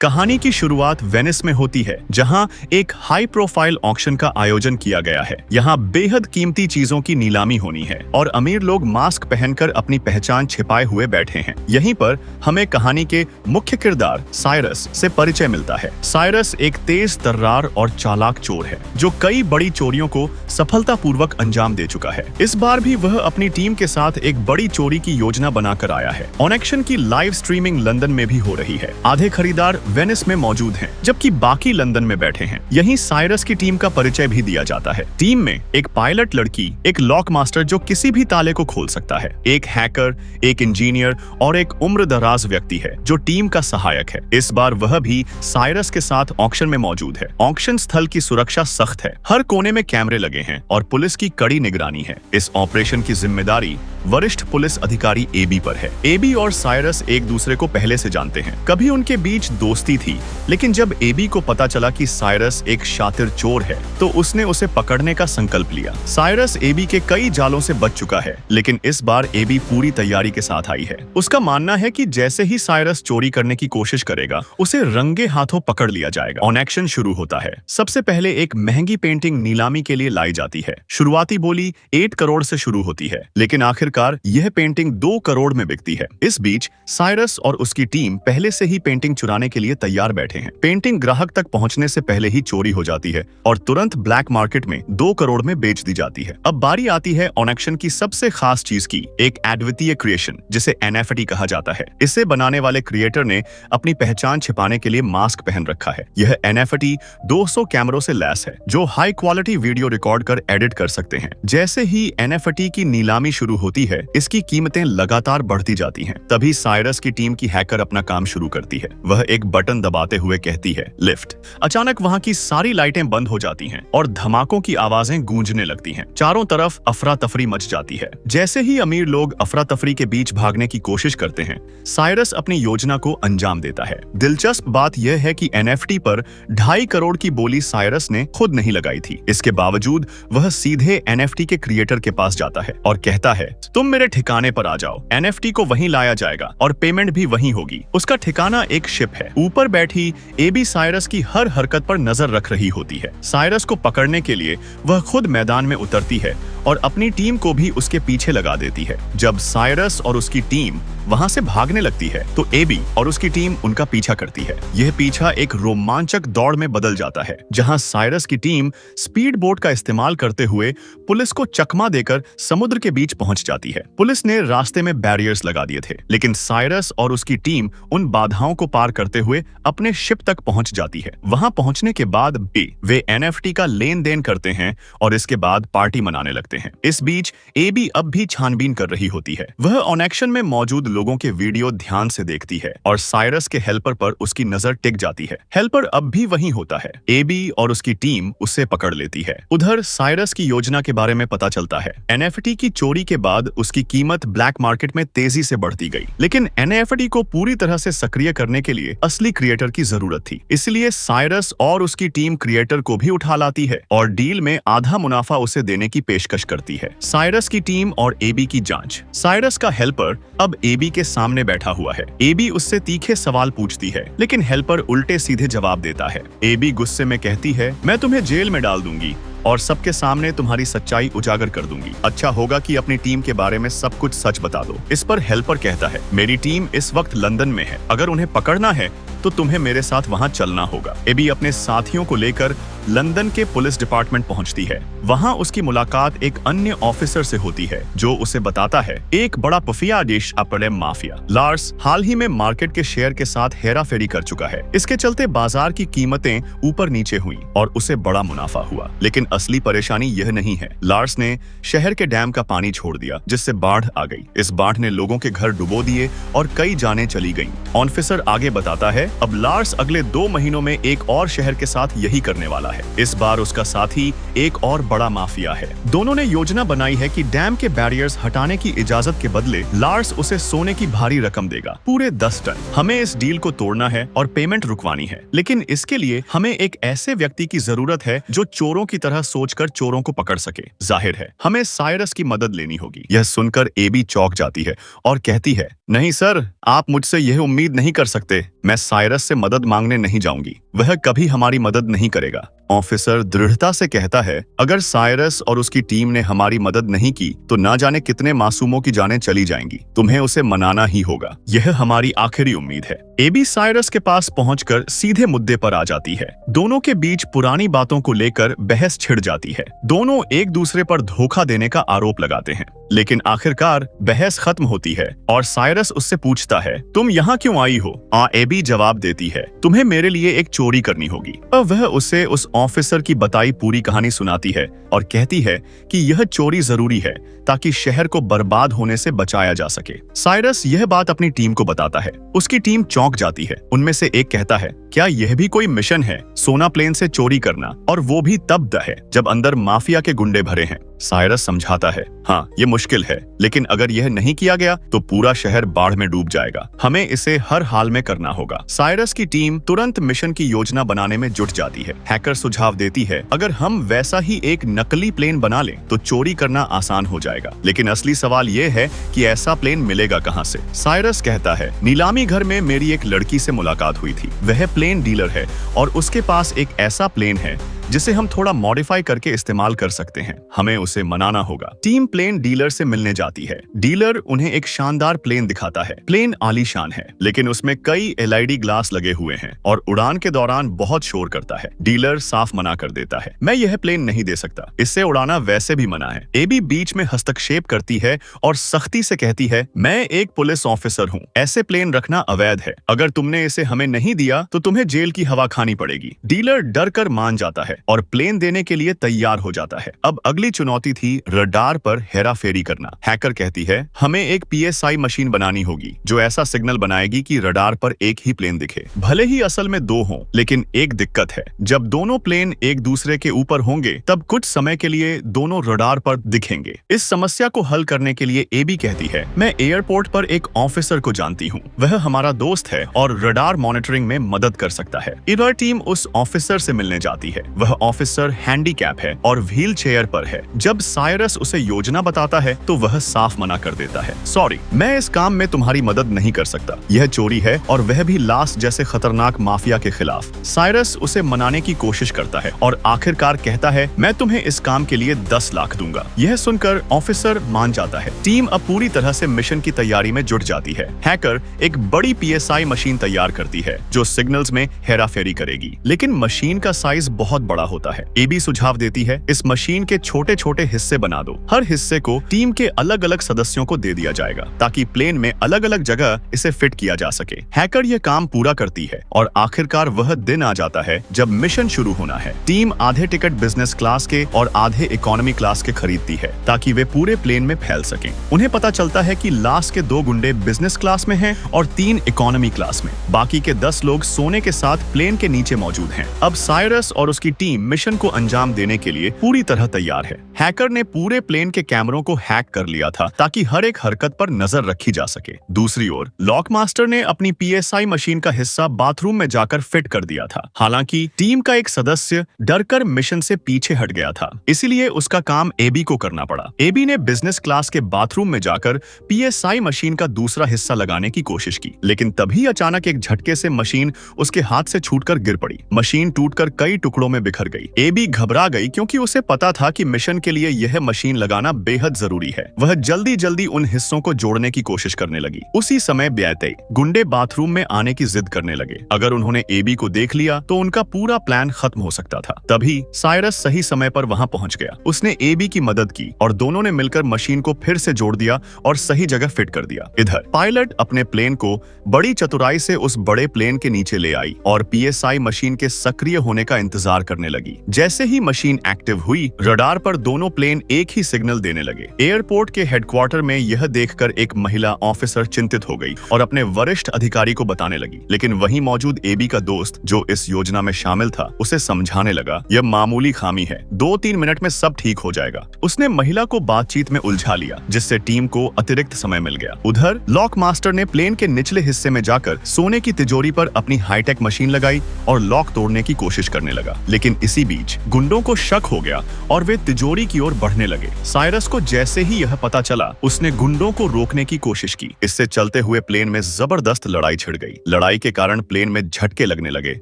कहानी की शुरुआत वेनिस में होती है, जहां एक हाई प्रोफाइल ऑक्शन का आयोजन किया गया है। यहां बेहद कीमती चीजों की नीलामी होनी है और अमीर लोग मास्क पहनकर अपनी पहचान छिपाए हुए बैठे हैं। यहीं पर हमें कहानी के मुख्य किरदार साइरस से परिचय मिलता है। साइरस एक तेज तर्रार और चालाक चोर है, जो कई बड़ी चोरियों को सफलतापूर्वक अंजाम दे चुका है। इस बार भी वह अपनी टीम के साथ एक बड़ी चोरी की योजना बनाकर आया है। ऑनेक्शन की लाइव स्ट्रीमिंग लंदन में भी हो रही है। आधे खरीदार वेनिस में मौजूद हैं, जबकि बाकी लंदन में बैठे हैं। यहीं साइरस की टीम का परिचय भी दिया जाता है। टीम में एक पायलट लड़की, एक लॉक मास्टर जो किसी भी ताले को खोल सकता है, एक हैकर, एक इंजीनियर और एक उम्रदराज व्यक्ति है जो टीम का सहायक है। इस बार वह भी साइरस के साथ ऑक्शन में मौजूद है। ऑक्शन स्थल की सुरक्षा सख्त है, हर कोने में कैमरे लगे हैं और पुलिस की कड़ी निगरानी है। इस ऑपरेशन की जिम्मेदारी वरिष्ठ पुलिस अधिकारी एबी पर है। एबी और साइरस एक दूसरे को पहले से जानते हैं। कभी उनके बीच दोस्ती थी, लेकिन जब एबी को पता चला कि साइरस एक शातिर चोर है, तो उसने उसे पकड़ने का संकल्प लिया। साइरस एबी के कई जालों से बच चुका है, लेकिन इस बार एबी पूरी तैयारी के साथ आई है। उसका मानना है कि जैसे ही साइरस चोरी करने की कोशिश करेगा, उसे रंगे हाथों पकड़ लिया जाएगा। ऑनेक्शन शुरू होता है। सबसे पहले एक महंगी पेंटिंग नीलामी के लिए लाई जाती है। शुरुआती बोली 8 करोड़ से शुरू होती है, लेकिन आखिरकार यह पेंटिंग 2 करोड़ में बिकती है। इस बीच साइरस और उसकी टीम पहले से ही पेंटिंग चुराने के लिए तैयार बैठे हैं। पेंटिंग ग्राहक तक पहुंचने से पहले ही चोरी हो जाती है और तुरंत ब्लैक मार्केट में 2 करोड़ में बेच दी जाती है। अब बारी आती है ऑनेक्शन की सबसे खास चीज की, एक अद्वितीय क्रिएशन जिसे एनएफटी कहा जाता है। इसे बनाने वाले क्रिएटर ने अपनी पहचान छिपाने के लिए मास्क पहन रखा है। यह एनएफटी 200 कैमरों से लैस है, जो हाई क्वालिटी वीडियो रिकॉर्ड कर एडिट कर सकते हैं। जैसे ही एनएफटी की नीलामी शुरू होती है, इसकी कीमतें लगातार बढ़ती जाती हैं। तभी साइरस की टीम की हैकर अपना काम शुरू करती है। वह एक बटन दबाते हुए कहती है, लिफ्ट। अचानक वहां की सारी लाइटें बंद हो जाती हैं और धमाकों की आवाजें गूंजने लगती हैं। चारों तरफ अफरा तफरी मच जाती है। जैसे ही अमीर लोग अफरा तफरी के बीच भागने की कोशिश करते हैं, साइरस अपनी योजना को अंजाम देता है। दिलचस्प बात यह है कि एनएफटी पर 2.5 करोड़ की बोली साइरस ने खुद नहीं लगाई थी। इसके बावजूद वह सीधे एनएफटी के क्रिएटर के पास जाता है और कहता है, तुम मेरे ठिकाने पर आ जाओ। एनएफटी को वहीं लाया जाएगा और पेमेंट भी वहीं होगी। उसका ठिकाना एक शिप है। ऊपर बैठी एबी साइरस की हर हरकत पर नजर रख रही होती है। साइरस को पकड़ने के लिए वह खुद मैदान में उतरती है और अपनी टीम को भी उसके पीछे लगा देती है। जब साइरस और उसकी टीम वहां से भागने लगती है, तो एबी और उसकी टीम उनका पीछा करती है। यह पीछा एक रोमांचक दौड़ में बदल जाता है, जहां साइरस की टीम स्पीड बोट का इस्तेमाल करते हुए पुलिस को चकमा देकर समुद्र के बीच पहुंच जाती है। पुलिस ने रास्ते में बैरियर्स लगा दिए थे, लेकिन साइरस और उसकी टीम उन बाधाओं को पार करते हुए अपने शिप तक पहुंच जाती है। वहां पहुंचने के बाद भी वे एनएफटी का लेन देन करते हैं और इसके बाद पार्टी मनाने लगते हैं। इस बीच एबी अब भी छानबीन कर रही होती है। वह ऑनेक्शन में मौजूद लोगों के वीडियो ध्यान से देखती है और साइरस के हेल्पर पर उसकी नजर टिक जाती है। हेल्पर अब भी वहीं होता है। एबी और उसकी टीम उसे पकड़ लेती है। उधर साइरस की योजना के बारे में पता चलता है। एनएफटी की चोरी के बाद उसकी कीमत ब्लैक मार्केट में तेजी से बढ़ती गई, लेकिन एनएफटी को पूरी तरह से सक्रिय करने के लिए असली क्रिएटर की जरूरत थी। इसलिए साइरस और उसकी टीम क्रिएटर को भी उठा लाती है और डील में आधा मुनाफा उसे देने की पेशकश करती है। साइरस की टीम और एबी की जांच। साइरस का हेल्पर अब एबी के सामने बैठा हुआ है। एबी उससे तीखे सवाल पूछती है, लेकिन हेल्पर उल्टे सीधे जवाब देता है। एबी गुस्से में कहती है, मैं तुम्हें जेल में डाल दूंगी और सबके सामने तुम्हारी सच्चाई उजागर कर दूंगी। अच्छा होगा कि अपनी टीम के बारे में सब कुछ सच बता दो। इस पर हेल्पर कहता है, मेरी टीम इस वक्त लंदन में है। अगर उन्हें पकड़ना है तो तुम्हें मेरे साथ वहां चलना होगा। एबी अपने साथियों को लेकर लंदन के पुलिस डिपार्टमेंट पहुंचती है। वहां उसकी मुलाकात एक अन्य ऑफिसर से होती है, जो उसे बताता है, एक बड़ा पुफिया डिश अपने माफिया लार्स हाल ही में मार्केट के शेयर के साथ हेरा फेरी कर चुका है। इसके चलते बाजार की कीमतें ऊपर नीचे हुई और उसे बड़ा मुनाफा हुआ। लेकिन असली परेशानी यह नहीं है। लार्स ने शहर के डैम का पानी छोड़ दिया, जिससे बाढ़ आ गई। इस बाढ़ ने लोगों के घर डुबो दिए और कई जानें चली गईं। ऑफिसर आगे बताता है, अब लार्स अगले 2 महीनों में एक और शहर के साथ यही करने वाला है। इस बार उसका साथी एक और बड़ा माफिया है। दोनों ने योजना बनाई है कि डैम के बैरियर्स हटाने की इजाजत के बदले लार्स उसे सोने की भारी रकम देगा, पूरे 10 टन। हमें इस डील को तोड़ना है और पेमेंट रुकवानी है, लेकिन इसके लिए हमें एक ऐसे व्यक्ति की जरूरत है जो चोरों की तरह तरह सोचकर चोरों को पकड़ सके। जाहिर है हमें साइरस की मदद लेनी होगी। यह सुनकर एबी चौंक जाती है और कहती है, नहीं सर, आप मुझसे यह उम्मीद नहीं कर सकते। मैं साइरस से मदद मांगने नहीं जाऊंगी, वह कभी हमारी मदद नहीं करेगा। ऑफिसर दृढ़ता से कहता है, अगर साइरस और उसकी टीम ने हमारी मदद नहीं की तो ना जाने कितने मासूमों की जानें चली जाएंगी। तुम्हें उसे मनाना ही होगा, यह हमारी आखिरी उम्मीद है। एबी साइरस के पास पहुंचकर सीधे मुद्दे पर आ जाती है। दोनों के बीच पुरानी बातों को लेकर बहस छिड़ जाती है। दोनों एक दूसरे पर धोखा देने का आरोप लगाते हैं, लेकिन आखिरकार बहस खत्म होती है और साइरस उससे पूछता है, तुम यहाँ क्यों आई हो? एबी जवाब देती है, तुम्हें मेरे लिए एक चोरी करनी होगी। वह उसे उस ऑफिसर की बताई पूरी कहानी सुनाती है और कहती है कि यह चोरी जरूरी है ताकि शहर को बर्बाद होने से बचाया जा सके। साइरस यह बात अपनी टीम को बताता है। उसकी टीम चौंक जाती है। उनमें से एक कहता है, क्या यह भी कोई मिशन है, सोना प्लेन से चोरी करना, और वो भी तब है जब अंदर माफिया के गुंडे भरे हैं। साइरस समझाता है, हाँ ये मुश्किल है, लेकिन अगर यह नहीं किया गया तो पूरा शहर बाढ़ में डूब जाएगा। हमें इसे हर हाल में करना होगा। साइरस की टीम तुरंत मिशन की योजना बनाने में जुट जाती है। हैकर सुझाव देती है, अगर हम वैसा ही एक नकली प्लेन बना लें तो चोरी करना आसान हो जाएगा, लेकिन असली सवाल यह है कि ऐसा प्लेन मिलेगा कहां से। साइरस कहता है, नीलामी घर में मेरी एक लड़की से मुलाकात हुई थी। वह प्लेन डीलर है और उसके पास एक ऐसा प्लेन है जिसे हम थोड़ा मॉडिफाई करके इस्तेमाल कर सकते हैं। हमें उसे मनाना होगा। टीम प्लेन डीलर से मिलने जाती है। डीलर उन्हें एक शानदार प्लेन दिखाता है। प्लेन आलीशान है, लेकिन उसमें कई एलईडी ग्लास लगे हुए हैं और उड़ान के दौरान बहुत शोर करता है। डीलर साफ मना कर देता है, मैं यह प्लेन नहीं दे सकता, इससे उड़ाना वैसे भी मना है। एबी बीच में हस्तक्षेप करती है और सख्ती से कहती है, मैं एक पुलिस ऑफिसर हूँ, ऐसे प्लेन रखना अवैध है। अगर तुमने इसे हमें नहीं दिया तो तुम्हें जेल की हवा खानी पड़ेगी। डीलर डर कर मान जाता है और प्लेन देने के लिए तैयार हो जाता है। अब अगली चुनौती थी रडार पर हेराफेरी करना। हैकर कहती है, हमें एक पीएसआई मशीन बनानी होगी जो ऐसा सिग्नल बनाएगी कि रडार पर एक ही प्लेन दिखे, भले ही असल में दो हों। लेकिन एक दिक्कत है, जब दोनों प्लेन एक दूसरे के ऊपर होंगे तब कुछ समय के लिए दोनों रडार पर दिखेंगे। इस समस्या को हल करने के लिए एबी कहती है, मैं एयरपोर्ट पर एक ऑफिसर को जानती हूँ, वह हमारा दोस्त है और रडार मॉनिटरिंग में मदद कर सकता है। इधर टीम उस ऑफिसर से मिलने जाती है। वह ऑफिसर हैंडीकैप है और व्हील चेयर पर है। जब साइरस उसे योजना बताता है तो वह साफ मना कर देता है, सॉरी, मैं इस काम में तुम्हारी मदद नहीं कर सकता, यह चोरी है और वह भी लास्ट जैसे खतरनाक माफिया के खिलाफ। साइरस उसे मनाने की कोशिश करता है और आखिरकार कहता है, मैं तुम्हें इस काम के लिए 10 लाख दूंगा। यह सुनकर ऑफिसर मान जाता है। टीम अब पूरी तरह से मिशन की तैयारी में जुट जाती है। हैकर एक बड़ी पीएसआई मशीन तैयार करती है जो सिग्नल्स में हेराफेरी करेगी, लेकिन मशीन का साइज बहुत बड़ा होता है। एबी सुझाव देती है, इस मशीन के छोटे छोटे हिस्से बना दो। हर हिस्से को टीम के अलग अलग सदस्यों को दे दिया जाएगा ताकि प्लेन में अलग अलग जगह इसे फिट किया जा सके। हैकर यह काम पूरा करती है और आखिरकार वह दिन आ जाता है जब मिशन शुरू होना है। टीम आधे टिकट बिजनेस क्लास के और आधे इकोनॉमी क्लास के खरीदती है ताकि वे पूरे प्लेन में फैल सकें। उन्हें पता चलता है कि लास्ट के 2 गुंडे बिजनेस क्लास में हैं और 3 इकोनॉमी क्लास में। बाकी के 10 लोग सोने के साथ प्लेन के नीचे मौजूद हैं। अब साइरस और उसकी टीम मिशन को अंजाम देने के लिए पूरी तरह तैयार है। हैकर ने पूरे प्लेन के कैमरों को हैक कर लिया था ताकि हर एक हरकत पर नजर रखी जा सके। दूसरी ओर लॉक मास्टर ने अपनी पीएसआई मशीन का हिस्सा बाथरूम में जाकर फिट कर दिया था। हालांकि टीम का एक सदस्य डरकर मिशन से पीछे हट गया था, इसीलिए उसका काम एबी को करना पड़ा। एबी ने बिजनेस क्लास के बाथरूम में जाकर पीएसआई मशीन का दूसरा हिस्सा लगाने की कोशिश की, लेकिन तभी अचानक एक झटके से मशीन उसके हाथ से छूटकर गिर पड़ी। मशीन टूटकर कई टुकड़ों में बिखर गई। एबी घबरा गई क्योंकि उसे पता था कि मिशन के लिए यह मशीन लगाना बेहद जरूरी है। वह जल्दी जल्दी उन हिस्सों को जोड़ने की कोशिश करने लगी। उसी समय ब्याते गुंडे बाथरूम में आने की जिद करने लगे। अगर उन्होंने एबी को देख लिया तो उनका पूरा प्लान खत्म हो सकता था। तभी साइरस सही समय पर वहां पहुंच गया। उसने एबी की मदद की और दोनों ने मिलकर मशीन को फिर से जोड़ दिया और सही जगह फिट कर दिया। इधर पायलट अपने प्लेन को बड़ी चतुराई से उस बड़े प्लेन के नीचे ले आई और पीएसआई मशीन के सक्रिय होने का इंतजार करने लगी। जैसे ही मशीन एक्टिव हुई, रडार पर दोनों प्लेन एक ही सिग्नल देने लगे। एयरपोर्ट के हेडक्वार्टर में यह देखकर एक महिला ऑफिसर चिंतित हो गई और अपने वरिष्ठ अधिकारी को बताने लगी। लेकिन वहीं मौजूद एबी का दोस्त जो इस योजना में शामिल था उसे समझाने लगा, यह मामूली खामी है, 2-3 मिनट में सब ठीक हो जाएगा। उसने महिला को बातचीत में उलझा लिया, जिससे टीम को अतिरिक्त समय मिल गया। उधर लॉक मास्टर ने प्लेन के निचले हिस्से में जाकर सोने की तिजोरी पर अपनी हाईटेक मशीन लगाई और लॉक तोड़ने की कोशिश करने लगा। लेकिन लेकिन इसी बीच गुंडों को शक हो गया और वे तिजोरी की ओर बढ़ने लगे। साइरस को जैसे ही यह पता चला, उसने गुंडों को रोकने की कोशिश की। इससे चलते हुए प्लेन में जबरदस्त लड़ाई छिड़ गई। लड़ाई के कारण प्लेन में झटके लगने लगे,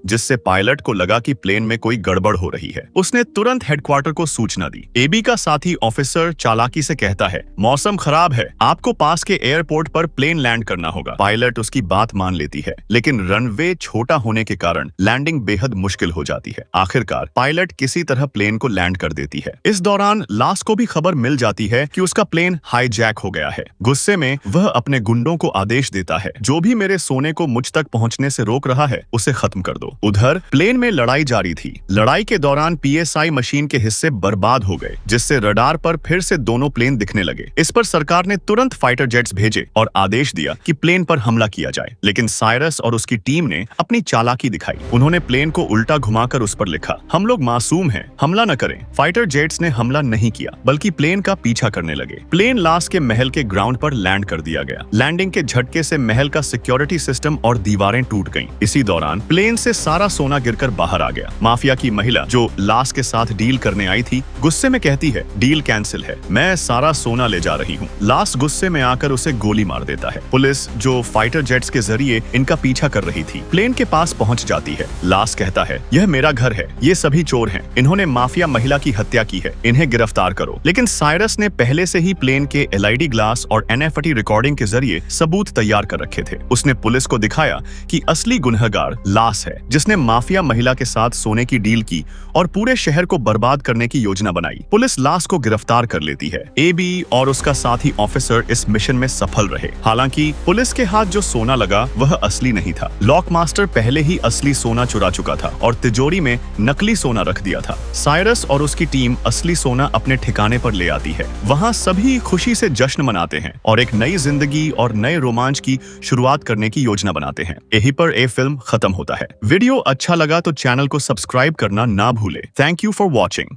जिससे पायलट को लगा कि प्लेन में कोई गड़बड़ हो रही है। उसने तुरंत हेडक्वार्टर को सूचना दी। एबी का साथी ऑफिसर चालाकी से कहता है, मौसम खराब है, आपको पास के एयरपोर्ट पर प्लेन लैंड करना होगा। पायलट उसकी बात मान लेती है, लेकिन रनवे छोटा होने के कारण लैंडिंग बेहद मुश्किल हो जाती है। आखिरकार पायलट किसी तरह प्लेन को लैंड कर देती है। इस दौरान लास को भी खबर मिल जाती है कि उसका प्लेन हाईजैक हो गया है। गुस्से में वह अपने गुंडों को आदेश देता है, जो भी मेरे सोने को मुझ तक पहुंचने से रोक रहा है उसे खत्म कर दो। उधर प्लेन में लड़ाई जारी थी। लड़ाई के दौरान पीएसआई मशीन के हिस्से बर्बाद हो गए, जिससे रडार पर फिर से दोनों प्लेन दिखने लगे। इस पर सरकार ने तुरंत फाइटर जेट्स भेजे और आदेश दिया कि प्लेन पर हमला किया जाए। लेकिन साइरस और उसकी टीम ने अपनी चालाकी दिखाई। उन्होंने प्लेन को उल्टा घुमाकर उस पर लिखा, हम लोग मासूम हैं, हमला न करें। फाइटर जेट्स ने हमला नहीं किया, बल्कि प्लेन का पीछा करने लगे। प्लेन लास के महल के ग्राउंड पर लैंड कर दिया गया। लैंडिंग के झटके से महल का सिक्योरिटी सिस्टम और दीवारें टूट गईं। इसी दौरान प्लेन से सारा सोना गिरकर बाहर आ गया। माफिया की महिला जो लास के साथ डील करने आई थी, गुस्से में कहती है, डील कैंसिल है, मैं सारा सोना ले जा रही हूँ। लास गुस्से में आकर उसे गोली मार देता है। पुलिस जो फाइटर जेट्स के जरिए इनका पीछा कर रही थी, प्लेन के पास पहुंच जाती है। लास कहता है, यह मेरा घर है, ये सभी चोर हैं, इन्होंने माफिया महिला की हत्या की है, इन्हें गिरफ्तार करो। लेकिन साइरस ने पहले से ही प्लेन के एलईडी ग्लास और एनएफटी रिकॉर्डिंग के जरिए सबूत तैयार कर रखे थे। उसने पुलिस को दिखाया कि असली गुनहगार लास है, जिसने माफिया महिला के साथ सोने की डील की और पूरे शहर को बर्बाद करने की योजना बनाई। पुलिस लास को गिरफ्तार कर लेती है। एबी और उसका साथी ऑफिसर इस मिशन में सफल रहे। हालांकि पुलिस के हाथ जो सोना लगा वह असली नहीं था। लॉक मास्टर पहले ही असली सोना चुरा चुका था और तिजोरी में नकली सोना रख दिया था। साइरस और उसकी टीम असली सोना अपने ठिकाने पर ले आती है। वहां सभी खुशी से जश्न मनाते हैं और एक नई जिंदगी और नए रोमांच की शुरुआत करने की योजना बनाते हैं। यहीं पर ये फिल्म खत्म होता है। वीडियो अच्छा लगा तो चैनल को सब्सक्राइब करना ना भूले। Thank you for watching.